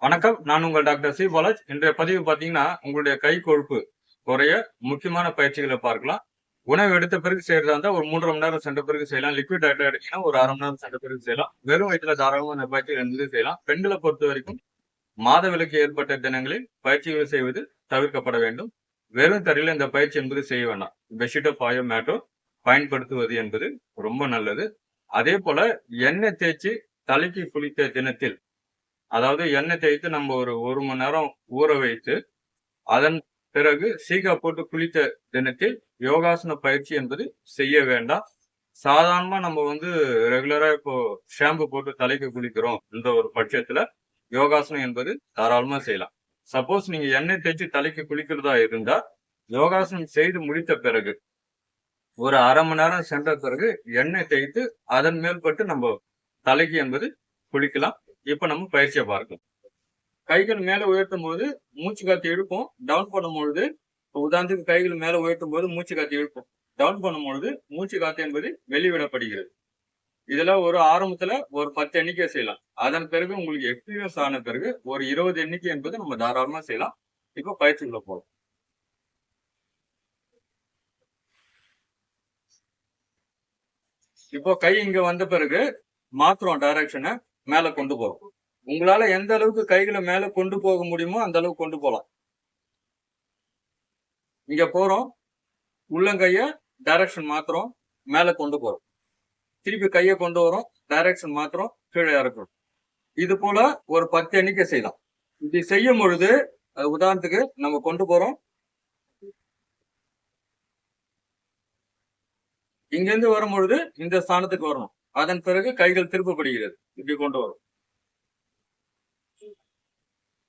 வணக்கம். நான் உங்கள் டாக்டர் சி பாலாஜ். இன்றைய பதிவு பார்த்தீங்கன்னா, உங்களுடைய கை கொழுப்பு குறைய முக்கியமான பயிற்சிகள பார்க்கலாம். உணவு எடுத்த பிறகு செய்றதா இருந்தா ஒரு 3 1/2 மணி நேரம் சென்ற பிறகு செய்யலாம். லிக்விட் டயட்டா எடுத்தீங்கன்னா ஒரு 1/2 மணி நேரம் சென்ற பிறகு செய்யலாம். வெறும் வயித்துல தாராளமா இந்த பயிற்சிகள் என்பது செய்யலாம். பெண்கள பொறுத்தவரைக்கும் மாதவிலக்கு ஏற்பட்ட தினங்களில் பயிற்சிகள் செய்வது தவிர்க்கப்பட வேண்டும். வெறும் தரையில இந்த பயிற்சி என்பது செய்ய வேண்டாம். பெட்ஷீட்டோ, பாயோ, மேட்டோ பயன்படுத்துவது என்பது ரொம்ப நல்லது. அதேபோல எண்ணெய் தேய்ச்சு தலைக்கு குளித்த தினத்தில் அதாவது எண்ணெய் தேய்த்து நம்ம ஒரு 1 மணி நேரம் ஊற வைத்து, அதன் பிறகு சீகா போட்டு குளித்த தினத்தில் யோகாசன பயிற்சி என்பது செய்ய வேண்டாம். சாதாரணமா நம்ம ரெகுலரா இப்போ ஷாம்பு போட்டு தலைக்கு குளிக்கிறோம். இந்த ஒரு பட்சத்துல யோகாசனம் என்பது தாராளமா செய்யலாம். சப்போஸ் நீங்க எண்ணெய் தேய்ச்சு தலைக்கு குளிக்கிறதா இருந்தா, யோகாசனம் செய்து முடித்த பிறகு ஒரு 1/2 மணி நேரம் சென்ற பிறகு எண்ணெய் தேய்த்து அதன் மேல்பட்டு நம்ம தலைக்கு என்பது குளிக்கலாம். இப்ப நம்ம பயிற்சியை பார்க்கலாம். கைகள் மேல உயர்த்தும் போது மூச்சு காத்து இழுப்போம். டவுன் பண்ணும்பொழுது உதாரணத்துக்கு கைகள் மேல உயர்த்தும் போது மூச்சு காத்து இழுப்போம். டவுன் பண்ணும்பொழுது மூச்சு காத்து என்பது வெளிவிடப்படுகிறது. இதுல ஒரு ஆரம்பத்துல ஒரு 10 எண்ணிக்கை செய்யலாம். அதன் பிறகு உங்களுக்கு எக்ஸ்பீரியன்ஸ் ஆன பிறகு ஒரு 20 எண்ணிக்கை என்பது நம்ம தாராளமா செய்யலாம். இப்போ பயிற்சிக்குள்ள போகலாம். இப்போ கை இங்க வந்த பிறகு மாத்துறோம் டைரக்ஷனை, மேல கொண்டு போறோம். உங்களால எந்த அளவுக்கு கைகளை மேல கொண்டு போக முடியுமோ அந்த அளவுக்கு கொண்டு போகலாம். இங்க போறோம், உள்ளங்கைய டைரக்ஷன் மாத்துறோம், மேல கொண்டு போறோம். திருப்பி கையை கொண்டு வரோம், டைரக்ஷன் மாத்துறோம், கீழே இறக்குறோம். இது போல ஒரு 10 எண்ணிக்கை செய்யலாம். இப்படி செய்யும் பொழுது உதாரணத்துக்கு நம்ம கொண்டு போறோம், இங்கிருந்து வரும் பொழுது இந்த ஸ்தானத்துக்கு வரணும். அதன் பிறகு கைகள் திருப்பப்படுகிறது. இப்படி கொண்டு வரும்.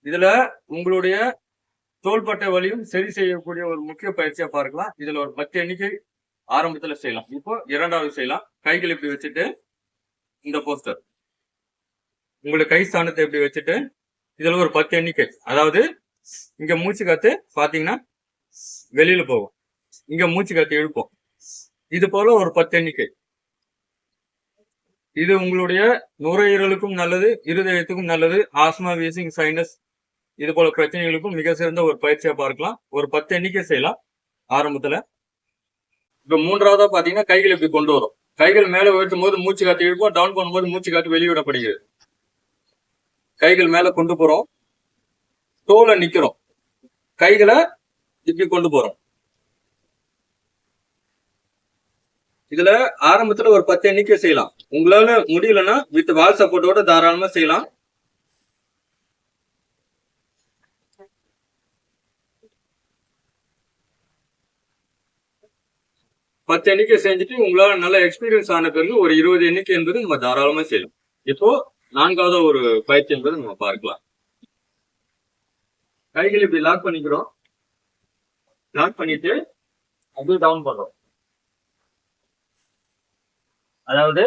இதுல உங்களுடைய தோள்பட்டை வலியும் சரி செய்யக்கூடிய ஒரு முக்கிய பயிற்சியா பார்க்கலாம். இதுல ஒரு 10 எண்ணிக்கை ஆரம்பத்துல செய்யலாம். இப்போ 2வது செய்யலாம். கைகள் இப்படி வச்சுட்டு இந்த போஸ்டர் உங்களுடைய கை ஸ்தானத்தை இப்படி வச்சுட்டு இதுல ஒரு 10 எண்ணிக்கை, அதாவது இங்க மூச்சு காத்து பாத்தீங்கன்னா வெளியில போகும், இங்க மூச்சு காத்து இழுப்போம். இது போல ஒரு 10 எண்ணிக்கை. இது உங்களுடைய நுரையீரலுக்கும் நல்லது, இருதயத்துக்கும் நல்லது. ஆஸ்மா, வீசிங், சைனஸ் இது போல பிரச்சனைகளுக்கும் மிக சிறந்த ஒரு பயிற்சியா பார்க்கலாம். ஒரு 10 எண்ணிக்கை செய்யலாம் ஆரம்பத்துல. இப்ப 3வதா பாத்தீங்கன்னா கைகள் இப்படி கொண்டு வரும். கைகள் மேல உயர்த்தும் போது மூச்சு காத்து இழுப்போம், டவுன் பண்ணும்போது மூச்சு காத்து வெளியிடப்படுகிறது. கைகள் மேல கொண்டு போறோம், தோலை நிக்கிறோம், கைகளை இப்படி கொண்டு போறோம். இதுல ஆரம்பத்துல ஒரு 10 எண்ணிக்கை செய்யலாம். உங்களால முடியலன்னா வித் வால் சப்போர்ட்டோட தாராளமா செய்யலாம். பத்து எண்ணிக்கை செஞ்சுட்டு உங்களால நல்ல எக்ஸ்பீரியன்ஸ் ஆன பிறகு ஒரு 20 எண்ணிக்கை என்பது நம்ம தாராளமா செய்யலாம். இப்போ 4வது ஒரு பயிற்சி என்பது நம்ம பார்க்கலாம். கைகள் இப்படி லாக் பண்ணிக்கிறோம், லாக் பண்ணிட்டு அப்படியே டவுன் பண்றோம். அதாவது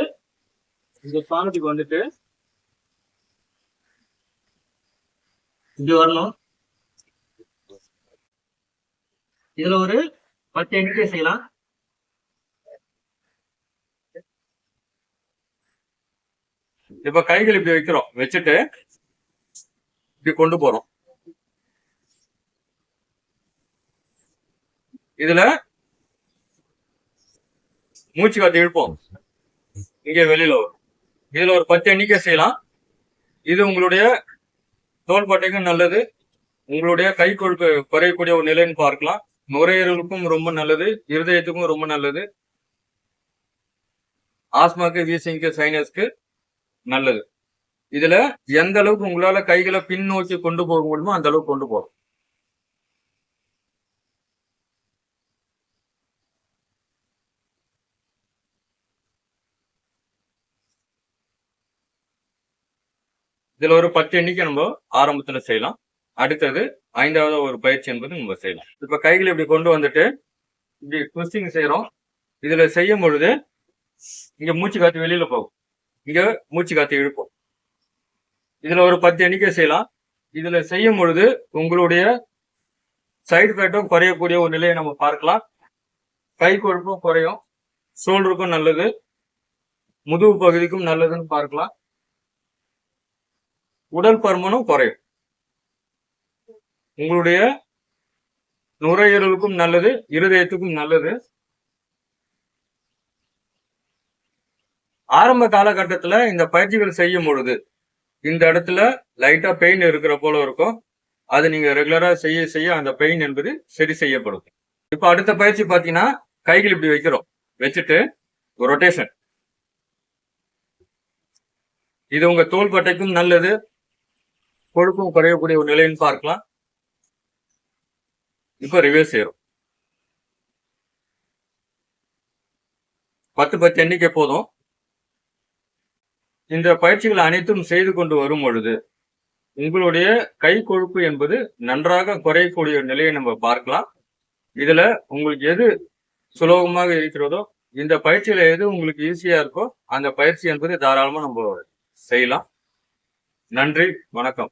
இந்த ஸ்தானத்துக்கு வந்துட்டு இப்படி வரணும். இதுல ஒரு 10 எண்ணிக்கை செய்யலாம். இப்ப கைகள் இப்படி வைக்கிறோம், வச்சுட்டு இப்படி கொண்டு போறோம். இதுல மூச்சு காத்து இழுப்போம், இங்க வெளியில வரும். இதுல ஒரு 10 எண்ணிக்கை செய்யலாம். இது உங்களுடைய தோள்பட்டைக்கும் நல்லது, உங்களுடைய கை கொழுப்பு குறையக்கூடிய ஒரு நிலைன்னு பார்க்கலாம். நுரையீரலுக்கும் ரொம்ப நல்லது, இருதயத்துக்கும் ரொம்ப நல்லது, ஆஸ்மாக்கு, வீசிங்க்கு, சைனஸ்க்கு நல்லது. இதுல எந்த அளவுக்கு உங்களால கைகளை பின்னோக்கி கொண்டு போக முடியுமோ அந்த அளவுக்கு கொண்டு போகும். இதுல ஒரு 10 எண்ணிக்கை நம்ம ஆரம்பத்துல செய்யலாம். அடுத்தது 5வது ஒரு பயிற்சி என்பது நம்ம செய்யலாம். இப்ப கைகளை இப்படி கொண்டு வந்துட்டு இப்படி ட்விஸ்டிங் செய்யறோம். இதுல செய்யும் பொழுது இங்க மூச்சு காத்து வெளியில போகும், இங்க மூச்சு காத்து இழுப்போம். இதுல ஒரு 10 எண்ணிக்கை செய்யலாம். இதுல செய்யும் பொழுது உங்களுடைய சைடு ஃபேட்டும் குறையக்கூடிய ஒரு நிலையை நம்ம பார்க்கலாம். கை கொழுப்பும் குறையும், ஷோல்டருக்கும் நல்லது, முதுகு பகுதிக்கும் நல்லதுன்னு பார்க்கலாம். உடல் பருமனும் குறையும். உங்களுடைய நுரையீரலுக்கும் நல்லது, இருதயத்துக்கும் நல்லது. ஆரம்ப காலகட்டத்துல இந்த பயிற்சிகள் செய்யும் பொழுது இந்த இடத்துல லைட்டா பெயின் இருக்கிற போல இருக்கும். அது நீங்க ரெகுலரா செய்ய செய்ய அந்த பெயின் என்பது சரி செய்யப்படும். இப்ப அடுத்த பயிற்சி பாத்தீங்கன்னா கைகள் இப்படி வைக்கிறோம். வச்சுட்டு ரொட்டேஷன். இது உங்க தோள்பட்டைக்கும் நல்லது, கொழுப்பும் குறையக்கூடிய ஒரு நிலைன்னு பார்க்கலாம். இப்ப ரிவர்ஸ் செய்யறோம். 10 எண்ணிக்கை போதும். இந்த பயிற்சிகள் அனைத்தும் செய்து கொண்டு வரும் பொழுது உங்களுடைய கை கொழுப்பு என்பது நன்றாக குறையக்கூடிய நிலையை நம்ம பார்க்கலாம். இதுல உங்களுக்கு எது சுலபமாக இருக்கிறதோ, இந்த பயிற்சியில எது உங்களுக்கு ஈஸியா இருக்கோ அந்த பயிற்சி என்பது தாராளமா நம்ம செய்யலாம். நன்றி, வணக்கம்.